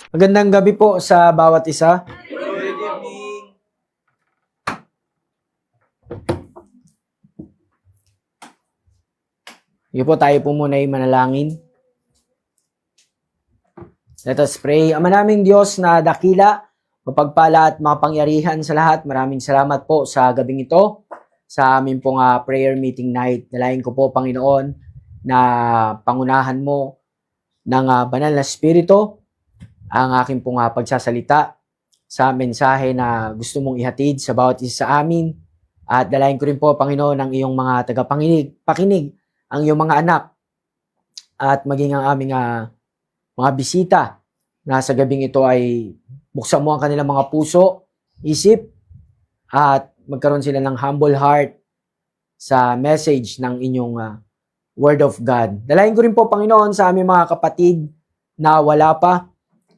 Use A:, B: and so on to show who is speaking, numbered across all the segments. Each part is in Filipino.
A: Magandang gabi po sa bawat isa.
B: Good evening.
A: Sige po, tayo po muna ay manalangin. Let us pray. Ama naming Diyos na dakila, mapagpala at makapangyarihan sa lahat, maraming salamat po sa gabing ito, sa amin pong prayer meeting night. Dalayan ko po, Panginoon, na pangunahan mo ng banal na spirito ang aking pong pagsasalita sa mensahe na gusto mong ihatid sa bawat isa sa amin. At dalayan ko rin po, Panginoon, ang iyong mga pakinig ang iyong mga anak at maging ang aming mga bisita na sa gabing ito ay buksan mo ang kanilang mga puso, isip, at magkaroon sila ng humble heart sa message ng inyong Word of God. Dalayan ko rin po, Panginoon, sa aming mga kapatid na wala pa.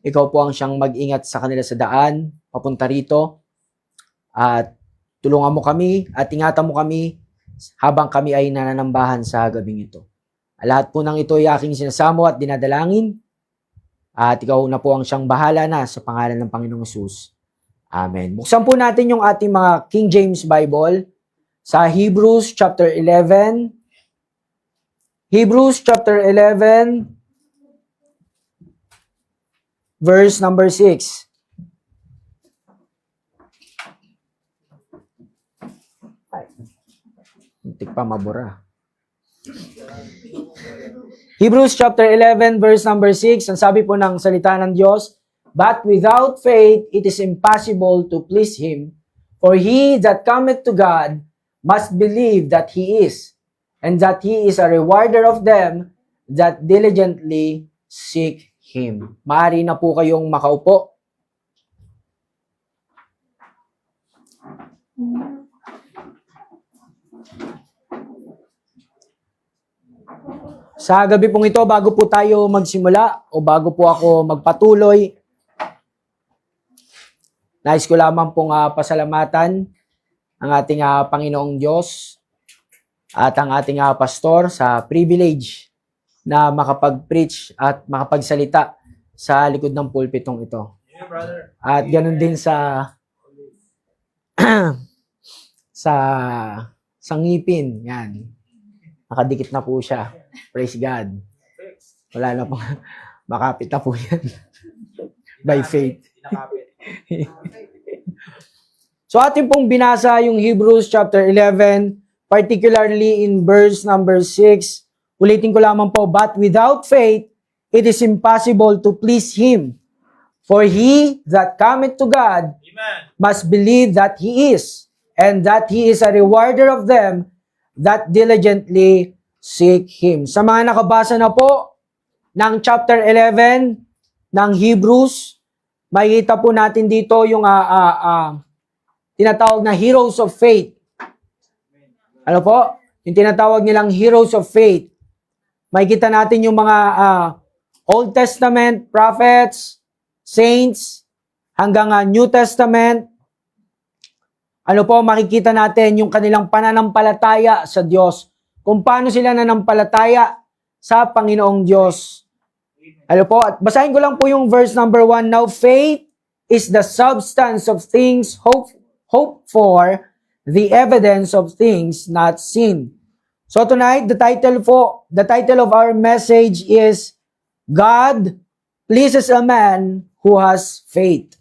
A: Ikaw po ang siyang mag-ingat sa kanila sa daan, papunta rito. At tulungan mo kami at ingatan mo kami habang kami ay nananambahan sa gabing ito. Lahat po ng ito ay aking sinasamo at dinadalangin. At ikaw na po ang siyang bahala na sa pangalan ng Panginoong Hesus. Amen. Buksan po natin yung ating mga King James Bible sa Hebrews chapter 11. Hebrews chapter 11, verse number 6. Muntik pa mabura. Hebrews chapter 11, verse number 6. Ang sabi po ng salita ng Diyos, "But without faith it is impossible to please Him. For he that cometh to God must believe that He is, and that He is a rewarder of them that diligently seek Him." Maaari na po kayong makaupo. Sa gabi pong ito, bago po tayo magsimula o bago po ako magpatuloy, nais ko lamang pong pasalamatan ang ating Panginoong Diyos at ang ating pastor sa privilege na makapag-preach at makapagsalita sa likod ng pulpitong ito.
B: Yeah, brother.
A: At ganun din sa sa ngipin. Yan. Nakadikit na po siya. Praise God. Wala na pong makapit na po yan. By faith. So atin pong binasa yung Hebrews chapter 11, particularly in verse number 6. Ulitin ko lamang po, "But without faith, it is impossible to please Him. For he that cometh to God
B: Amen.
A: must believe that He is, and that He is a rewarder of them that diligently seek Him." Sa mga nakabasa na po ng chapter 11 ng Hebrews, makikita po natin dito yung tinatawag na heroes of faith. Ano po? Yung tinatawag nilang heroes of faith. Makikita natin yung mga Old Testament prophets, saints, hanggang New Testament. Ano po, makikita natin yung kanilang pananampalataya sa Diyos. Kung paano sila nanampalataya sa Panginoong Diyos. Ano po, at basahin ko lang po yung verse number 1. "Now faith is the substance of things hoped for, the evidence of things not seen." So tonight, the title of our message is "God pleases a man who has faith."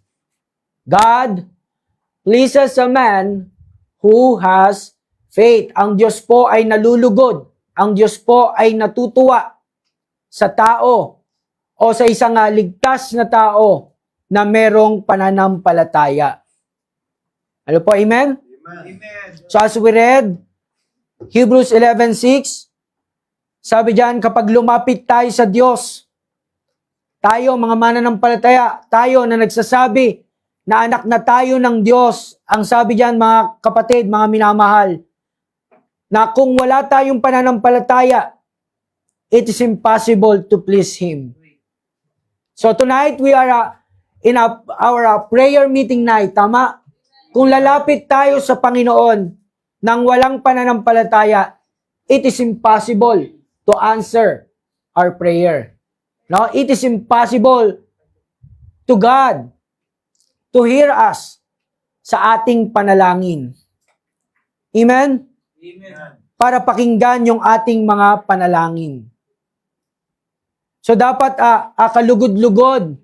A: God pleases a man who has faith. Ang Diyos po ay nalulugod. Ang Diyos po ay natutuwa sa tao o sa isang ligtas na tao na merong pananampalataya. Ano po, amen?
B: Amen.
A: So as we read, Hebrews 11:6, sabi diyan, kapag lumapit tayo sa Diyos, tayo mga mananampalataya, tayo na nagsasabi na anak na tayo ng Diyos, ang sabi diyan mga kapatid, mga minamahal, na kung wala tayong pananampalataya, it is impossible to please Him. So tonight, we are in our prayer meeting night, tama? Kung lalapit tayo sa Panginoon nang walang pananampalataya, it is impossible to answer our prayer. No? It is impossible to God to hear us sa ating panalangin. Amen?
B: Amen.
A: Para pakinggan yung ating mga panalangin. So dapat kalugod-lugod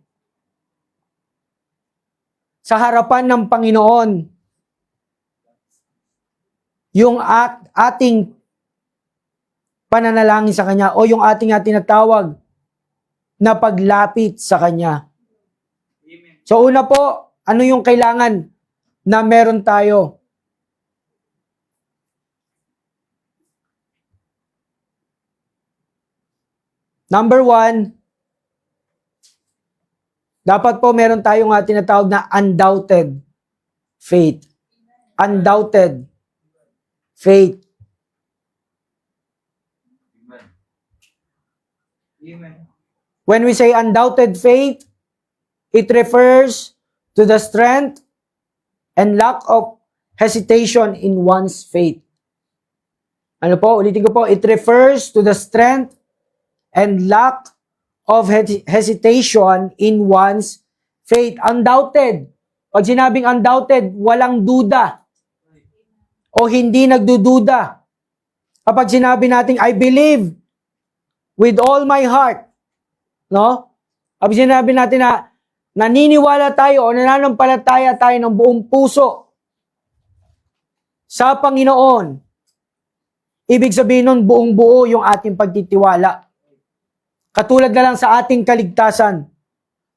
A: sa harapan ng Panginoon yung ating pananalangin sa Kanya o yung ating tinatawag na paglapit sa Kanya.
B: Amen.
A: So una po, ano yung kailangan na meron tayo? Number 1, dapat po meron tayong tinatawag na undoubted faith. Undoubted faith.
B: Amen. Amen.
A: When we say undoubted faith, it refers to the strength and lack of hesitation in one's faith. Ano po? Ulitin ko po. It refers to the strength and lack of hesitation in one's faith. Undoubted. Pag sinabing undoubted, walang duda. O hindi nagdududa. Kapag sinabi natin, I believe with all my heart. No? Kapag sinabi natin na naniniwala tayo o nananampalataya tayo ng buong puso sa Panginoon, ibig sabihin nun, buong buo yung ating pagtitiwala. Katulad na lang sa ating kaligtasan.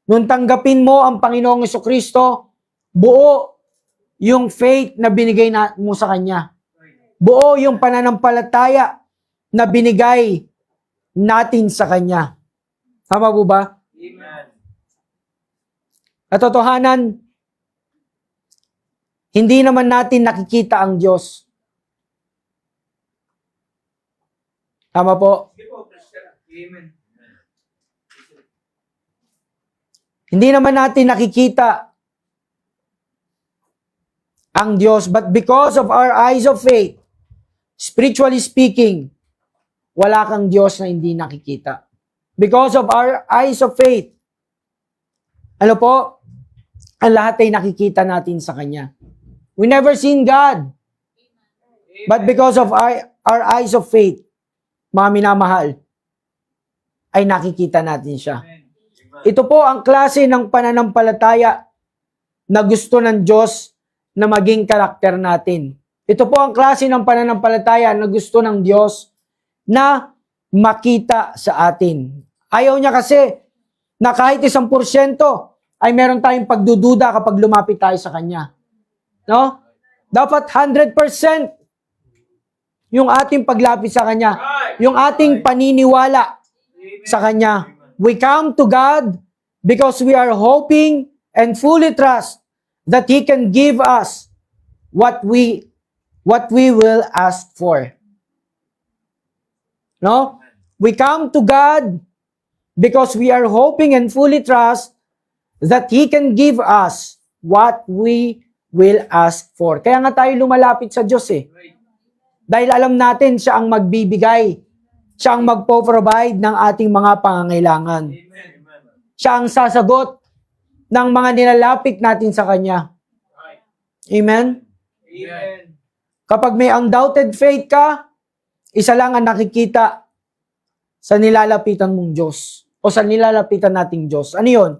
A: Nung tanggapin mo ang Panginoong Jesucristo, buo yung faith na binigay mo sa Kanya. Buo yung pananampalataya na binigay natin sa Kanya. Tama po ba?
B: Amen.
A: Katotohanan, hindi naman natin nakikita ang Diyos. Tama po?
B: Sige po, Amen.
A: Hindi naman natin nakikita ang Diyos, but because of our eyes of faith, spiritually speaking, wala kang Diyos na hindi nakikita. Because of our eyes of faith, ano po? Ang lahat ay nakikita natin sa Kanya. We never seen God, but because of our eyes of faith, mga minamahal, ay nakikita natin siya.
B: Amen.
A: Ito po ang klase ng pananampalataya na gusto ng Diyos na maging karakter natin. Ito po ang klase ng pananampalataya na gusto ng Diyos na makita sa atin. Ayaw niya kasi na kahit 1% ay meron tayong pagdududa kapag lumapit tayo sa Kanya. No? Dapat 100% yung ating paglapit sa Kanya. Yung ating paniniwala sa Kanya. We come to God because we are hoping and fully trust that He can give us what we will ask for. No? We come to God because we are hoping and fully trust that He can give us what we will ask for. Kaya nga tayo lumalapit sa Diyos eh. Dahil alam natin siya ang magbibigay. Siya ang magpo-provide ng ating mga pangangailangan.
B: Amen.
A: Siya ang sasagot ng mga nilalapit natin sa Kanya. Amen?
B: Amen.
A: Kapag may undoubted faith ka, isa lang ang nakikita sa nilalapitan mong Diyos o sa nilalapitan nating Diyos. Ano yun?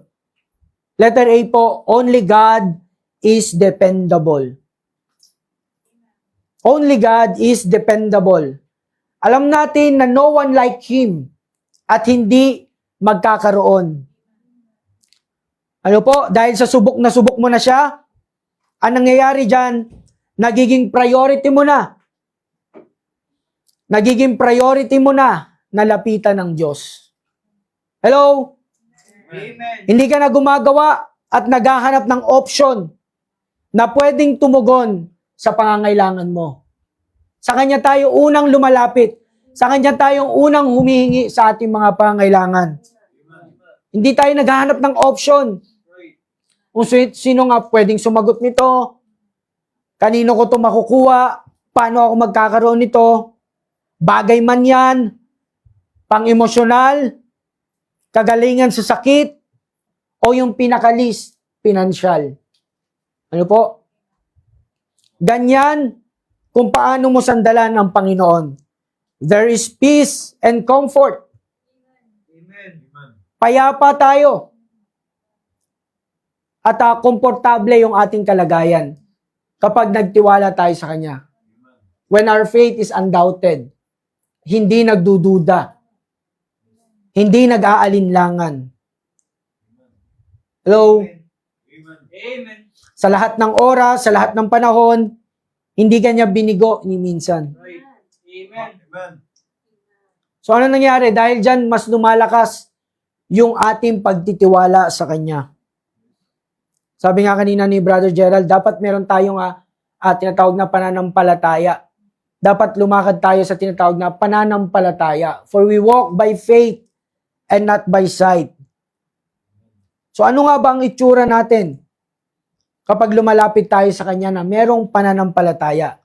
A: Letter A po, only God is dependable. Only God is dependable. Alam natin na no one like Him at hindi magkakaroon. Ano po? Dahil sa subok mo na siya, ang nangyayari dyan, nagiging priority mo na. Nagiging priority mo na lapitan ng Diyos. Hello?
B: Amen.
A: Hindi ka na gumagawa at naghahanap ng option na pwedeng tumugon sa pangangailangan mo. Sa Kanya tayo unang lumalapit. Sa Kanya tayong unang humihingi sa ating mga pangangailangan. Hindi tayo naghahanap ng option. Kung sino nga pwedeng sumagot nito, kanino ko ito makukuha, paano ako magkakaroon nito, bagay man yan, pang-emosyonal, kagalingan sa sakit, o yung pinaka-least, pinansyal. Ano po? Ganyan kung paano mo sandalan ang Panginoon. There is peace and comfort.
B: Amen.
A: Payapa tayo. At komportable yung ating kalagayan kapag nagtiwala tayo sa Kanya. When our faith is undoubted, hindi nagdududa, hindi nag-aalinlangan. Hello?
B: Amen.
A: Sa lahat ng oras, sa lahat ng panahon, hindi kanya binigo ni minsan.
B: Right. Amen.
A: So ano nangyari? Dahil dyan, mas lumalakas yung ating pagtitiwala sa Kanya. Sabi nga kanina ni Brother Gerald, dapat meron tayong tinatawag na pananampalataya. Dapat lumakad tayo sa tinatawag na pananampalataya. For we walk by faith and not by sight. So ano nga ba ang itsura natin kapag lumalapit tayo sa Kanya na merong pananampalataya?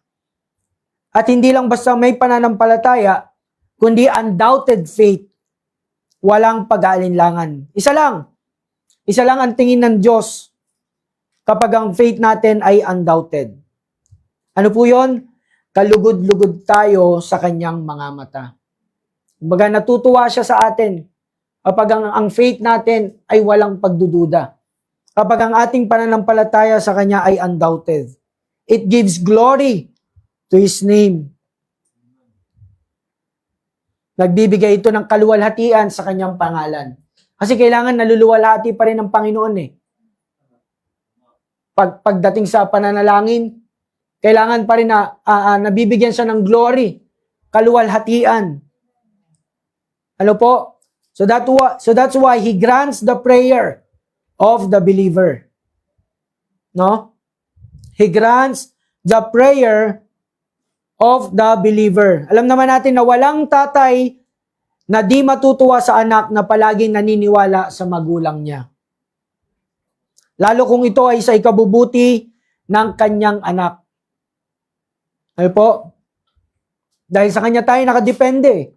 A: At hindi lang basta may pananampalataya, kundi undoubted faith. Walang pag-aalinlangan. Isa lang ang tingin ng Diyos kapag ang faith natin ay undoubted. Ano po yon? Kalugod-lugod tayo sa Kanyang mga mata. Kumbaga natutuwa siya sa atin kapag ang faith natin ay walang pagdududa. Kapag ang ating pananampalataya sa Kanya ay undoubted. It gives glory to His name. Nagbibigay ito ng kaluwalhatian sa Kanyang pangalan. Kasi kailangan naluluwalhati pa rin ng Panginoon eh. Pagdating sa pananalangin, kailangan pa rin na nabibigyan siya ng glory, kaluwalhatian. Ano po? So that's why He grants the prayer of the believer. No? He grants the prayer of the believer. Alam naman natin na walang tatay na di matutuwa sa anak na palaging naniniwala sa magulang niya. Lalo kung ito ay sa ikabubuti ng kanyang anak. Ano po? Dahil sa kanya tayo nakadepende.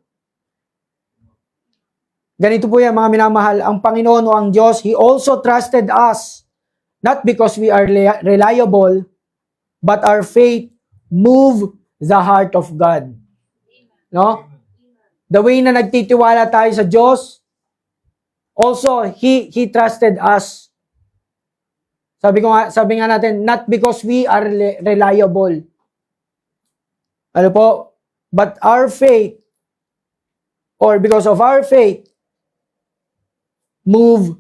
A: Ganito po yan mga minamahal. Ang Panginoon o ang Diyos, He also trusted us. Not because we are reliable, but our faith moved the heart of God. No? The way na nagtitiwala tayo sa Diyos, also, He trusted us. Sabi nga natin, not because we are reliable. Ano po? But our faith, or because of our faith, move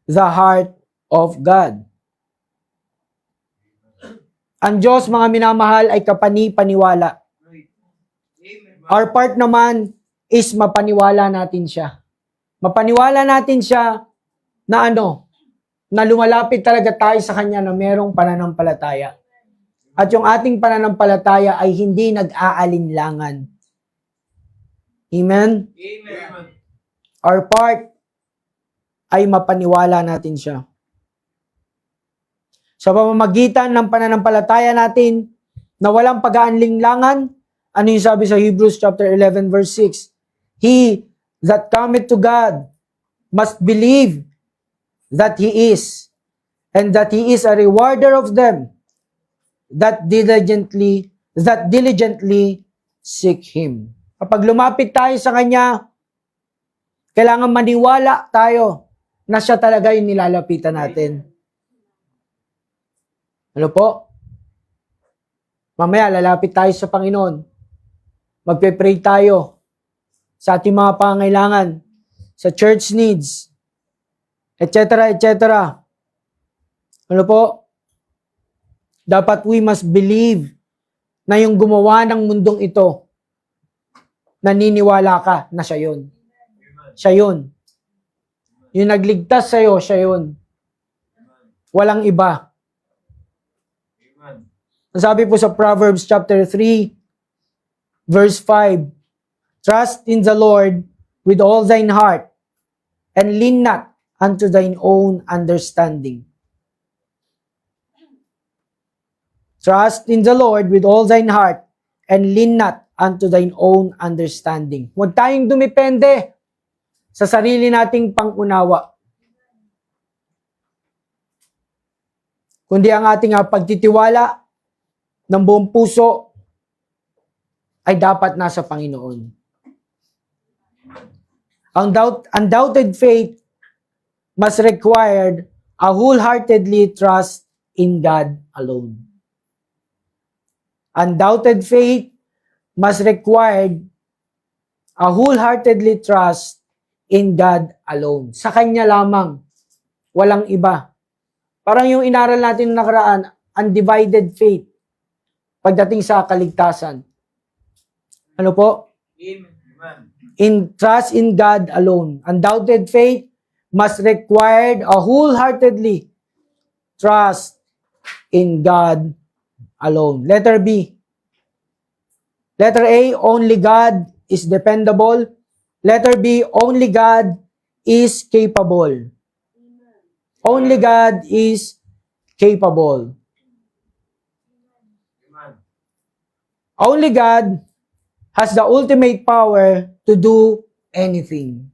A: the heart of God. Ang Diyos, mga minamahal, ay kapani-paniwala.
B: Right. Amen.
A: Our part naman is mapaniwala natin siya. Mapaniwala natin siya na na lumalapit talaga tayo sa Kanya na merong pananampalataya. At yung ating pananampalataya ay hindi nag-aalinlangan. Amen?
B: Amen.
A: Our part ay mapaniwala natin siya. Sa pamamagitan ng pananampalataya natin na walang pag-aalinlangan, ano yung sabi sa Hebrews chapter 11 verse 6? He that cometh to God must believe that He is, and that He is a rewarder of them that diligently seek Him. Kapag lumapit tayo sa Kanya, kailangan maniwala tayo na siya talaga yung nilalapitan natin. Ano po? Mamaya, lalapit tayo sa Panginoon. Magpe-pray tayo sa ating mga pangangailangan, sa church needs, etc., etc. Ano po? Dapat we must believe na yung gumawa ng mundong ito, naniniwala ka na siya yun. Siya yun. Yung nagligtas sa'yo, siya yun. Walang iba. Ang sabi po sa Proverbs chapter 3, verse 5, trust in the Lord with all thine heart, and lean not unto thine own understanding. Trust in the Lord with all thine heart, and lean not unto thine own understanding. Huwag tayong dumepende sa sarili nating pangunawa. kundi ang ating pagtitiwala ng buong puso ay dapat nasa Panginoon. Undoubted faith must require a wholeheartedly trust in God alone. Undoubted faith must require a wholeheartedly trust in God alone. Sa Kanya lamang. Walang iba. Parang yung inaral natin na nakaraan, undivided faith. Pagdating sa kaligtasan. Ano po?
B: Amen.
A: In trust in God alone. Undoubted faith must require a wholeheartedly trust in God alone. Letter B. Letter A, only God is dependable. Letter B, only God is capable. Only God is capable.
B: Amen.
A: Only God has the ultimate power to do anything.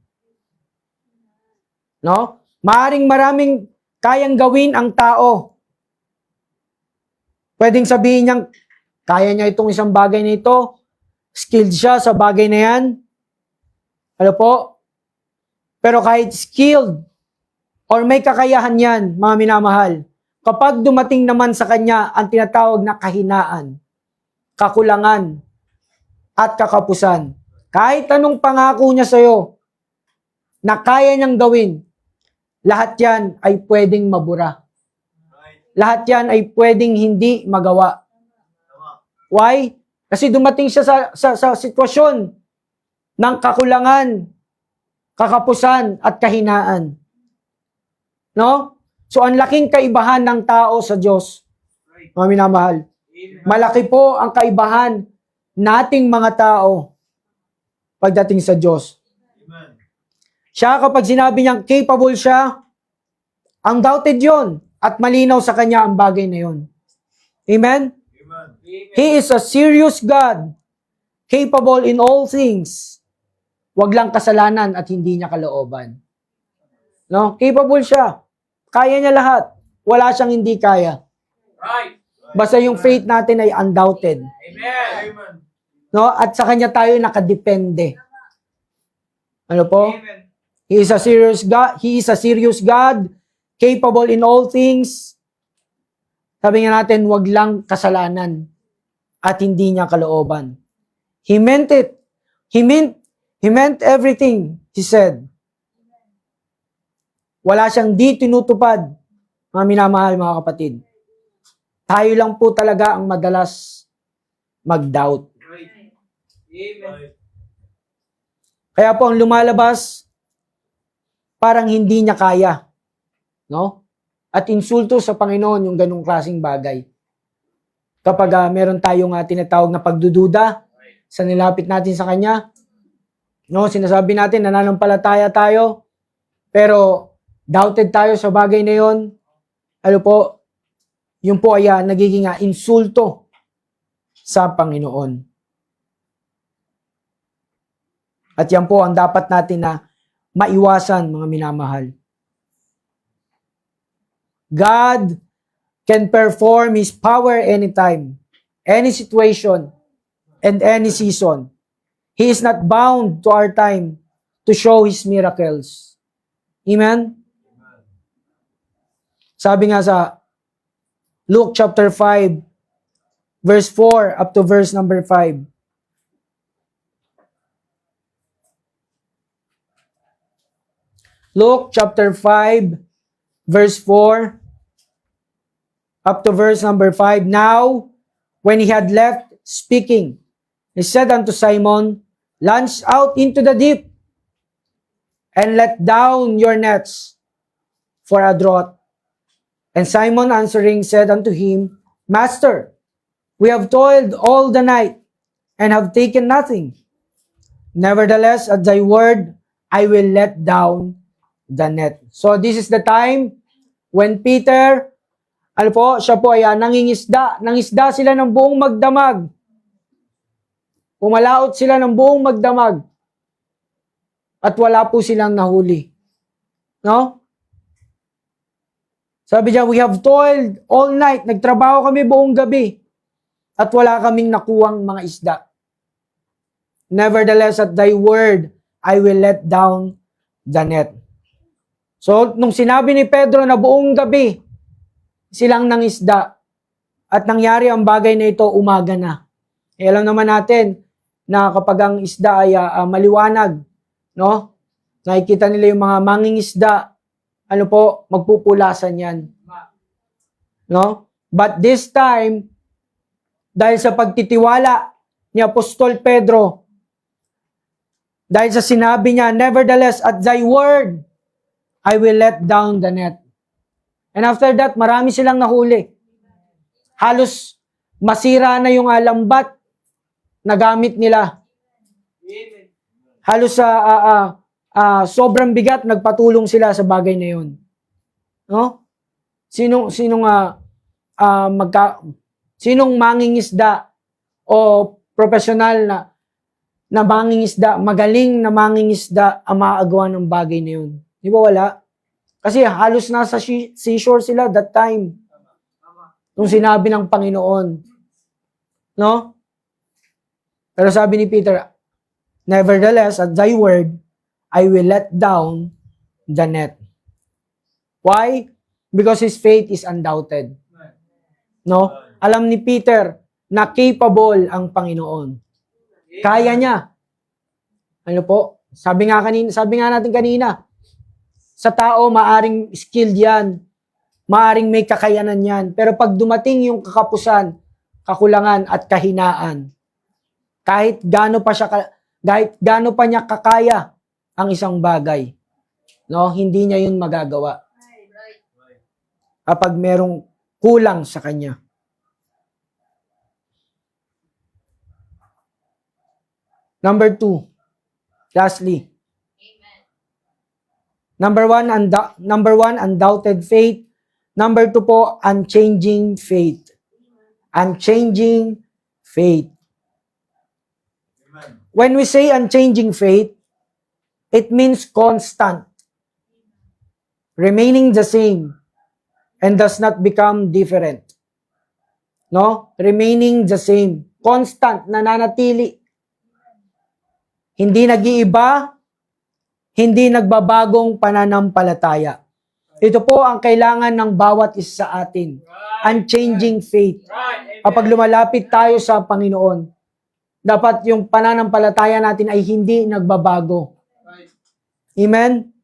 A: No? Maraming kayang gawin ang tao. Pwedeng sabihin niyang, kaya niya itong isang bagay na ito, skilled siya sa bagay na yan. Ano po? Pero kahit skilled, or may kakayahan yan, mga minamahal, kapag dumating naman sa kanya ang tinatawag na kahinaan, kakulangan, at kakapusan, kahit anong pangako niya sa'yo, na kaya niyang gawin, lahat yan ay pwedeng mabura. Lahat yan ay pwedeng hindi magawa. Why? Kasi dumating siya sa sitwasyon ng kakulangan, kakapusan, at kahinaan. No? So, ang laking kaibahan ng tao sa Diyos, mga minamahal.
B: Amen.
A: Malaki po ang kaibahan nating mga tao pagdating sa Diyos.
B: Amen.
A: Siya, kapag sinabi niyang capable siya, undoubted yon at malinaw sa kanya ang bagay na yon. Amen?
B: Amen.
A: He is a serious God, capable in all things. Wag lang kasalanan at hindi niya kalooban. No? Capable siya. Kaya niya lahat. Wala siyang hindi kaya.
B: Right.
A: Basta yung faith natin ay undoubted.
B: Amen. Amen.
A: No? At sa kanya tayo nakadepende. Ano po?
B: Amen.
A: He is a serious God. He is a serious God, capable in all things. Sabi nga natin, wag lang kasalanan at hindi niya kalooban. He meant it. He meant everything he said. Wala siyang di tinutupad, mga minamahal, mga kapatid. Tayo lang po talaga ang madalas mag-doubt.
B: Right. Amen.
A: Kaya po ang lumalabas, parang hindi niya kaya. No? At insulto sa Panginoon yung ganung klaseng bagay. Kapag meron tayong tinatawag na pagdududa sa nilapit natin sa Kanya, no, sinasabi natin, nananampalataya tayo, pero doubted tayo sa bagay na yon. Ano po? Yung po ay nagiging insulto sa Panginoon. At yan po ang dapat natin na maiwasan, mga minamahal. God can perform His power anytime, any situation, and any season. He is not bound to our time to show His miracles. Amen? Sabi nga sa Luke chapter 5, verse 4 up to verse number 5. Luke chapter 5, verse 4 up to verse number 5. Now, when he had left speaking, he said unto Simon, launch out into the deep, and let down your nets for a draught. And Simon answering said unto him, Master, we have toiled all the night, and have taken nothing. Nevertheless, at thy word, I will let down the net. So this is the time when Peter, ano po, siya po ay nangingisda. Nangisda sila ng buong magdamag. Pumalaot sila ng buong magdamag. At wala po silang nahuli. No? Sabi niya, we have toiled all night. Nagtrabaho kami buong gabi. At wala kaming nakuwang mga isda. Nevertheless, at thy word, I will let down the net. So, nung sinabi ni Pedro na buong gabi, silang nangisda. At nangyari ang bagay na ito, umaga na. Alam naman natin na kapag ang isda ay maliwanag, no? Nakikita nila yung mga mangingisda, ano po, magpupulasan yan. No? But this time, dahil sa pagtitiwala ni Apostol Pedro, dahil sa sinabi niya, nevertheless, at thy word, I will let down the net. And after that, marami silang nahuli. Halos masira na yung lambat na gamit nila.
B: Amen.
A: Halos sobrang bigat, nagpatulong sila sa bagay na yun. No? Sinong mangingisda o professional na mangingisda, magaling na mangingisda ang maagawa ng bagay na yun? Di ba wala? Kasi halos nasa seashore sila that time. Nung sinabi ng Panginoon. No? Pero sabi ni Peter, nevertheless, at thy word, I will let down the net. Why? Because his faith is undoubted. No? Alam ni Peter na capable ang Panginoon. Kaya niya. Ano po? Sabi nga natin kanina, sa tao maaring skilled yan. Maaring may kakayanan yan. Pero pag dumating yung kakapusan, kakulangan at kahinaan, kahit gaano pa niya kakaya ang isang bagay, no, hindi niya yun magagawa. Kapag merong kulang sa kanya. Number 2. Lastly. Number one, undoubted faith. Number 2 po, unchanging faith. Unchanging faith.
B: Amen.
A: When we say unchanging faith, it means constant, remaining the same, and does not become different. No? Remaining the same. Constant, nananatili. Hindi nag-iiba, hindi nagbabagong pananampalataya. Ito po ang kailangan ng bawat isa sa atin. Unchanging faith.
B: Right. Amen.
A: Kapag lumalapit tayo sa Panginoon, dapat yung pananampalataya natin ay hindi nagbabago.
B: Right.
A: Amen?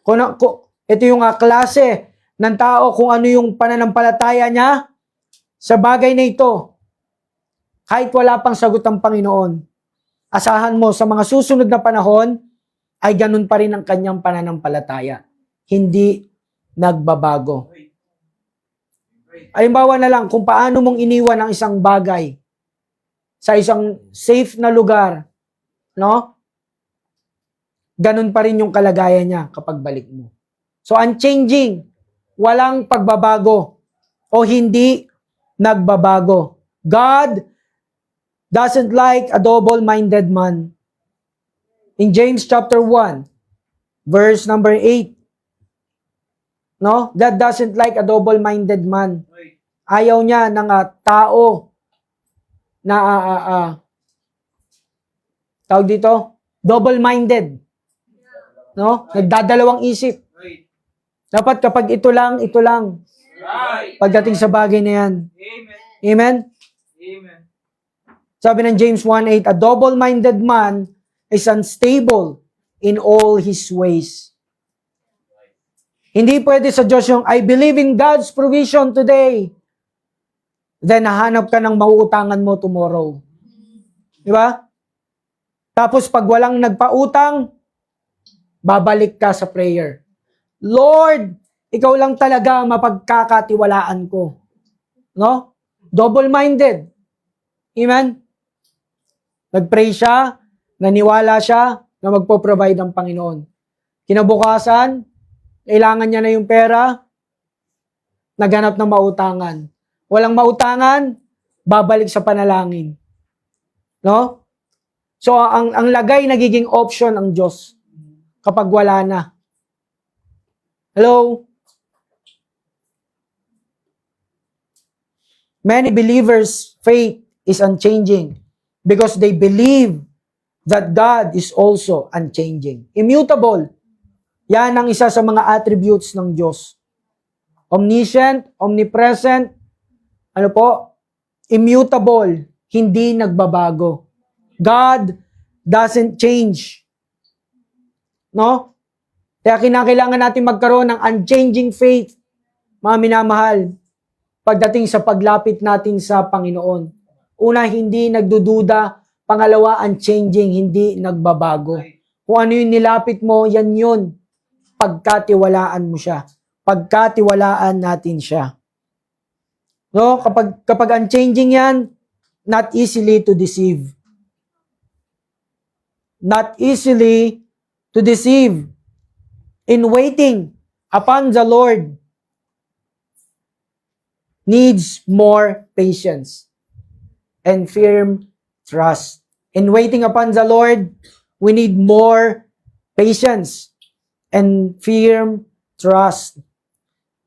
A: Ito yung klase ng tao kung ano yung pananampalataya niya sa bagay na ito. Kahit wala pang sagot ang Panginoon, asahan mo sa mga susunod na panahon ay ganun pa rin ang kanyang pananampalataya. Hindi nagbabago. Halimbawa na lang kung paano mong iniwan ang isang bagay sa isang safe na lugar, no? Ganun pa rin yung kalagayan niya kapag balik mo. So unchanging, walang pagbabago o hindi nagbabago. God doesn't like a double-minded man. In James chapter 1, verse number 8, no? God doesn't like a double-minded man.
B: Right.
A: Ayaw niya ng tao na tawag dito, double-minded. No? Nagdadalawang isip.
B: Right.
A: Dapat kapag ito lang,
B: Right.
A: pagdating sa bagay na yan.
B: Amen.
A: Amen?
B: Amen.
A: Sabi ng James 1:8, a double-minded man is unstable in all his ways. Hindi pwede sa Diyos yung, I believe in God's provision today. Then, nahanap ka ng mauutangan mo tomorrow. Di ba? Tapos, pag walang nagpautang, babalik ka sa prayer. Lord, ikaw lang talaga mapagkakatiwalaan ko. No? Double-minded. Amen? Nag-pray siya, naniwala siya na magpo-provide ang Panginoon. Kinabukasan, kailangan niya na yung pera, naghanap ng mautangan. Walang mautangan, babalik sa panalangin. No? So, ang lagay nagiging option ang Diyos kapag wala na. Hello? Many believers' faith is unchanging because they believe that God is also unchanging. Immutable. Yan ang isa sa mga attributes ng Diyos. Omniscient, omnipresent, ano po? Immutable, hindi nagbabago. God doesn't change. No? Kaya kinakailangan natin magkaroon ng unchanging faith, mga minamahal, pagdating sa paglapit natin sa Panginoon. Una, hindi nagdududa. Pangalawa, unchanging, hindi nagbabago. Kung ano yung nilapit mo, yan yun. Pagkatiwalaan mo siya. Pagkatiwalaan natin siya. No? Kapag unchanging yan, not easily to deceive. Not easily to deceive. In waiting upon the Lord needs more patience and firm trust. In waiting upon the Lord, we need more patience and firm trust.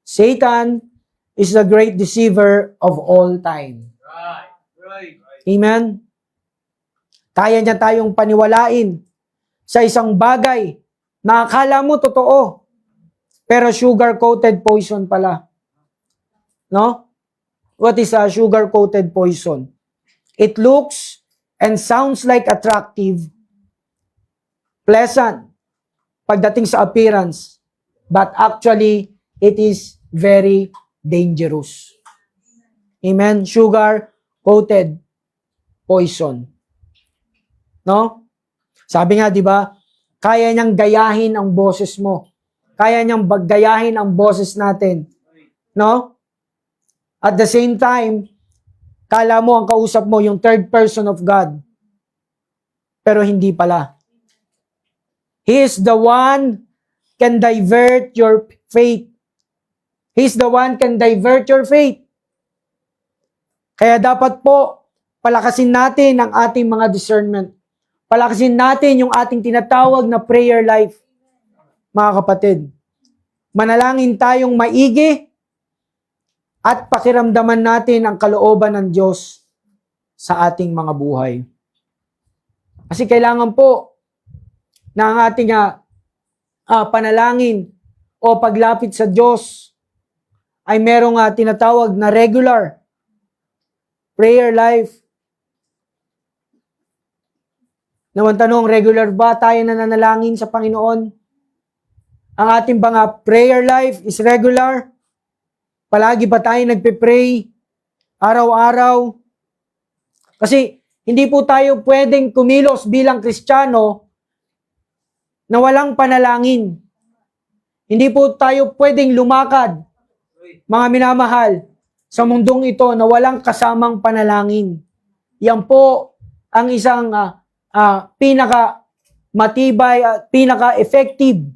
A: Satan is the great deceiver of all time.
B: Right.
A: Amen? Kaya niya tayong paniwalain sa isang bagay na akala mo totoo, pero sugar-coated poison pala. No? What is a sugar-coated poison? It looks and sounds like attractive, pleasant, pagdating sa appearance, but actually, it is very dangerous. Amen? Sugar-coated poison. No? Sabi nga, di ba, kaya niyang gayahin ang boses mo. Kaya niyang gayahin ang boses natin. No? At the same time, kala mo ang kausap mo yung third person of God. Pero hindi pala. He is the one can divert your faith. He's the one can divert your faith. Kaya dapat po, palakasin natin ang ating mga discernment. Palakasin natin yung ating tinatawag na prayer life. Mga kapatid, manalangin tayong maigi at pakiramdaman natin ang kalooban ng Diyos sa ating mga buhay. Kasi kailangan po na ang ating panalangin o paglapit sa Diyos ay merong tinatawag na regular prayer life. Naman tanong, regular ba tayo nananalangin sa Panginoon? Ang ating prayer life is regular? Palagi ba tayo nagpe-pray araw-araw? Kasi hindi po tayo pwedeng kumilos bilang Kristiyano na walang panalangin. Hindi po tayo pwedeng lumakad, mga minamahal, sa mundong ito na walang kasamang panalangin. Yan po ang isang pinaka-matibay at pinaka-effective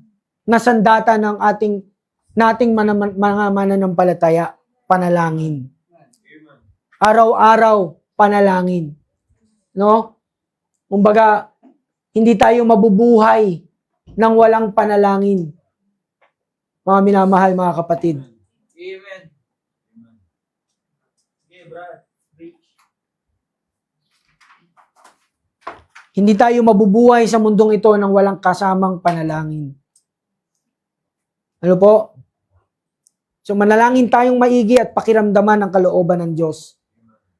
A: na sandata ng nating mga mananampalataya, panalangin. Araw-araw, panalangin. No? Kumbaga, hindi tayo mabubuhay nang walang panalangin. Mga minamahal, mga kapatid.
B: Amen. Okay, Brad.
A: Hindi tayo mabubuhay sa mundong ito nang walang kasamang panalangin. Ano po? So manalangin tayong maigi at pakiramdaman ang kalooban ng Diyos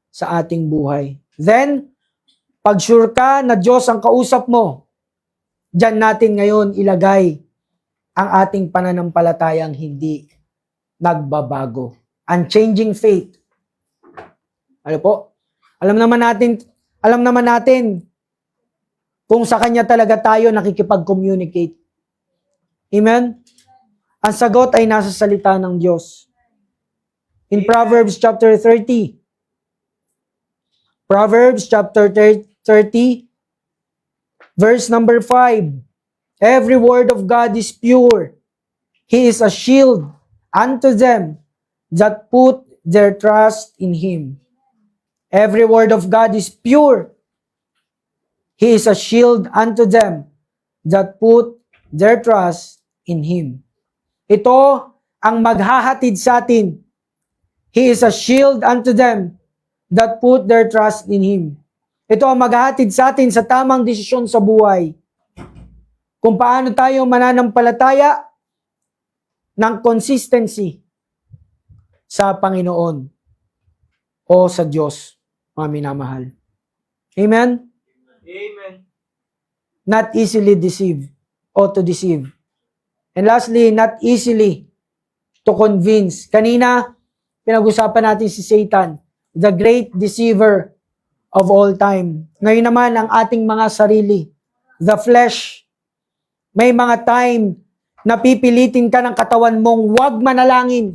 A: sa ating buhay. Then, pag sure ka na Diyos ang kausap mo, diyan natin ngayon ilagay ang ating pananampalatayang hindi nagbabago. Unchanging faith. Ano po? Alam naman natin kung sa Kanya talaga tayo nakikipag-communicate. Amen? Ang sagot ay nasa salita ng Diyos. In Proverbs chapter 30, verse number 5, every word of God is pure. He is a shield unto them that put their trust in Him. Every word of God is pure. He is a shield unto them that put their trust in Him. Ito ang maghahatid sa atin. He is a shield unto them that put their trust in Him. Ito ang maghahatid sa atin sa tamang desisyon sa buhay. Kung paano tayo mananampalataya ng consistency sa Panginoon o sa Diyos, mga minamahal. Amen?
B: Amen.
A: Not easily deceived or to deceive. And lastly, not easily to convince. Kanina, pinag-usapan natin si Satan, the great deceiver of all time. Ngayon naman, ang ating mga sarili, the flesh. May mga time na pipilitin ka ng katawan mong huwag manalangin,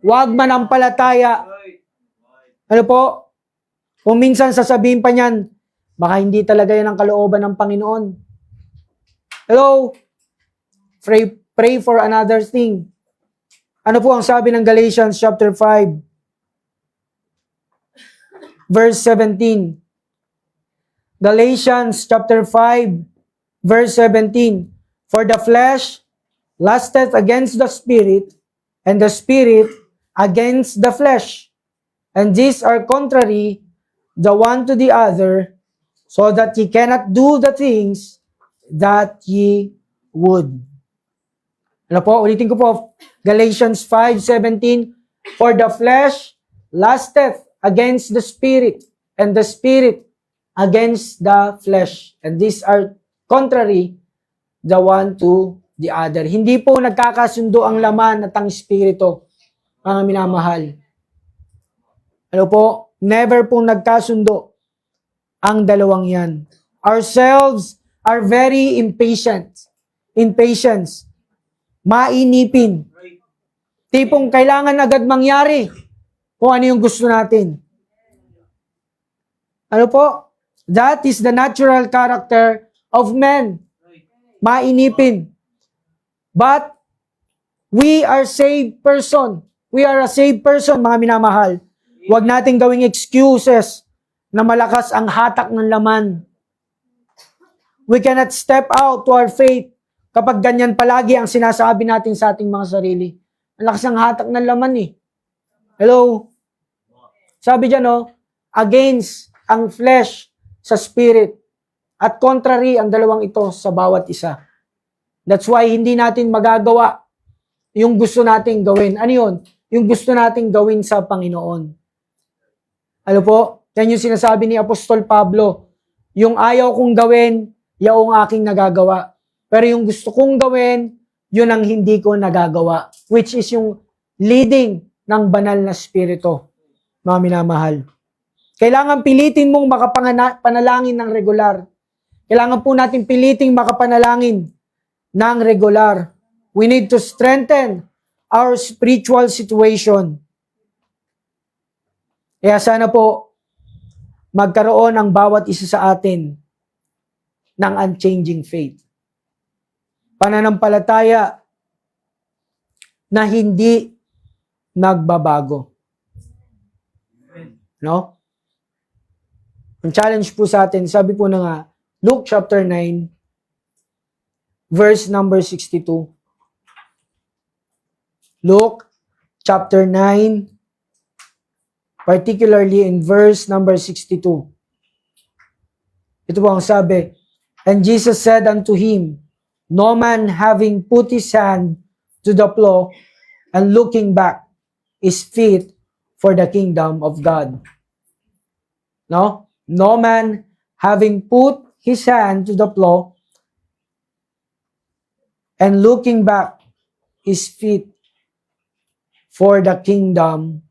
A: huwag manampalataya.
B: Right.
A: Ano po? Kung minsan sasabihin pa niyan, baka hindi talaga yan ang kalooban ng Panginoon. Hello? Pray for another thing. Ano po ang sabi ng Galatians chapter 5? Verse 17. Galatians chapter 5, verse 17. For the flesh lusteth against the spirit, and the spirit against the flesh. And these are contrary the one to the other, so that ye cannot do the things that ye would. Ano po? Ulitin ko po. Galatians 5:17. For the flesh lusteth against the spirit, and the spirit against the flesh. And these are contrary the one to the other. Hindi po nagkakasundo ang laman at ang espiritu, mga minamahal. Ano po? Never pong nagkasundo ang dalawang yan. Ourselves are very impatient. Impatience. Mainipin.
B: Right.
A: Tipong kailangan agad mangyari kung ano yung gusto natin. Ano po? That is the natural character of men.
B: Right.
A: Mainipin. But we are saved person. We are a saved person, mga minamahal. Huwag nating gawing excuses na malakas ang hatak ng laman. We cannot step out to our faith kapag ganyan palagi ang sinasabi natin sa ating mga sarili. Ang lakas ng hatak ng laman eh. Hello? Sabi dyan, no? Against ang flesh sa spirit. At contrary ang dalawang ito sa bawat isa. That's why hindi natin magagawa yung gusto nating gawin. Ano yun? Yung gusto nating gawin sa Panginoon. Ano po? Yan yung sinasabi ni Apostol Pablo. Yung ayaw kong gawin, yaong aking nagagawa. Pero yung gusto kong gawin, yun ang hindi ko nagagawa. Which is yung leading ng banal na spirito. Mga minamahal. Kailangan pilitin mong makapanalangin ng regular. Kailangan po natin piliting makapanalangin ng regular. We need to strengthen our spiritual situation. Kaya sana po, magkaroon ang bawat isa sa atin ng unchanging faith. Pananampalataya na hindi nagbabago. No? Ang challenge po sa atin, sabi po na nga, Luke chapter 9, verse number 62. Luke chapter 9, particularly in verse number 62. Ito po ang sabi, and Jesus said unto him, no man having put his hand to the plow and looking back is fit for the kingdom of God. No? No man having put his hand to the plow and looking back is fit for the kingdom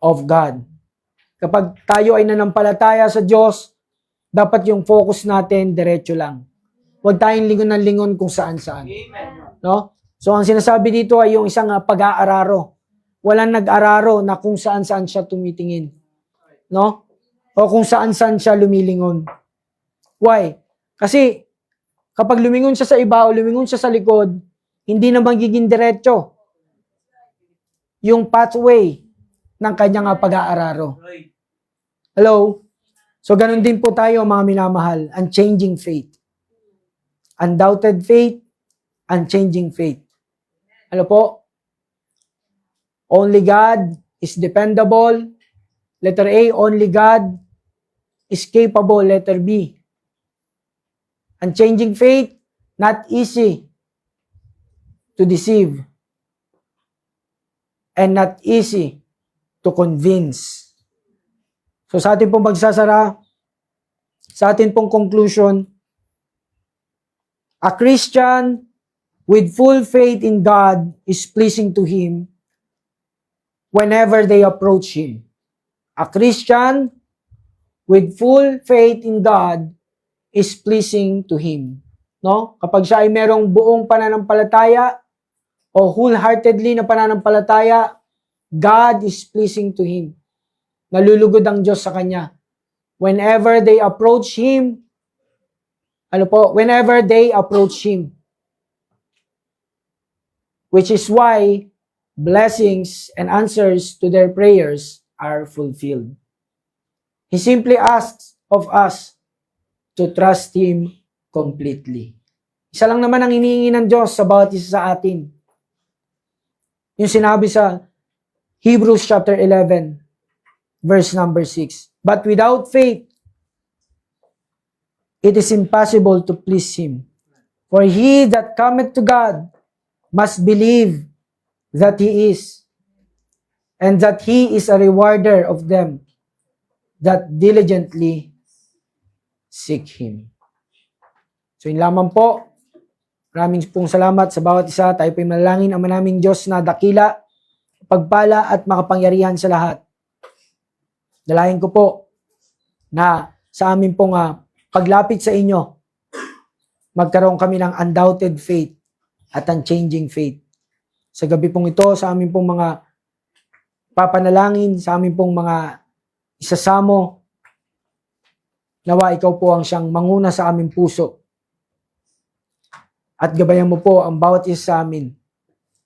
A: of God. Kapag tayo ay nanampalataya sa Diyos, dapat yung focus natin diretso lang. Huwag tayong lingon ng lingon kung saan-saan.
B: Amen.
A: No? So ang sinasabi dito ay yung isang pag-aararo. Walang nag-araro na kung saan-saan siya tumitingin. No? O kung saan-saan siya lumilingon. Why? Kasi kapag lumingon siya sa iba o lumingon siya sa likod, hindi na magiging diretso yung pathway ng kanyang pag-aararo.
B: Right.
A: Hello? So ganun din po tayo mga minamahal, unchanging faith. Undoubted faith, unchanging faith. Ano po? Only God is dependable. Letter A, only God is capable. Letter B, unchanging faith, not easy to deceive and not easy to convince. So sa atin pong magsasara, sa atin pong conclusion, a Christian with full faith in God is pleasing to Him whenever they approach Him. A Christian with full faith in God is pleasing to Him. No? Kapag siya ay merong buong pananampalataya o wholeheartedly na pananampalataya, God is pleasing to Him. Nalulugod ang Diyos sa Kanya. Whenever they approach Him, whenever they approach Him. Which is why blessings and answers to their prayers are fulfilled. He simply asks of us to trust Him completely. Isa lang naman ang hinihingi ng Diyos sa bawat isa sa atin. Yung sinabi sa Hebrews chapter 11, verse number 6. But without faith, it is impossible to please Him. For he that cometh to God must believe that He is, and that He is a rewarder of them that diligently seek Him. So yun lamang po. Maraming pong salamat sa bawat isa. Tayo po'y manalangin ang manaming Diyos na dakila, pagpala at makapangyarihan sa lahat. Dalayan ko po na sa amin pong paglapit sa inyo, magkaroon kami ng undoubted faith at unchanging faith. Sa gabi pong ito, sa amin pong mga papanalangin, sa amin pong mga isasamo, nawa ikaw po ang siyang manguna sa aming puso. At gabayan mo po ang bawat isa sa amin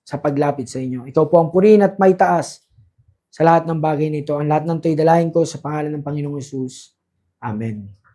A: sa paglapit sa inyo. Ikaw po ang purihin at may taas sa lahat ng bagay nito. Ang lahat ng ito'y dalahin ko sa pangalan ng Panginoong Hesus. Amen.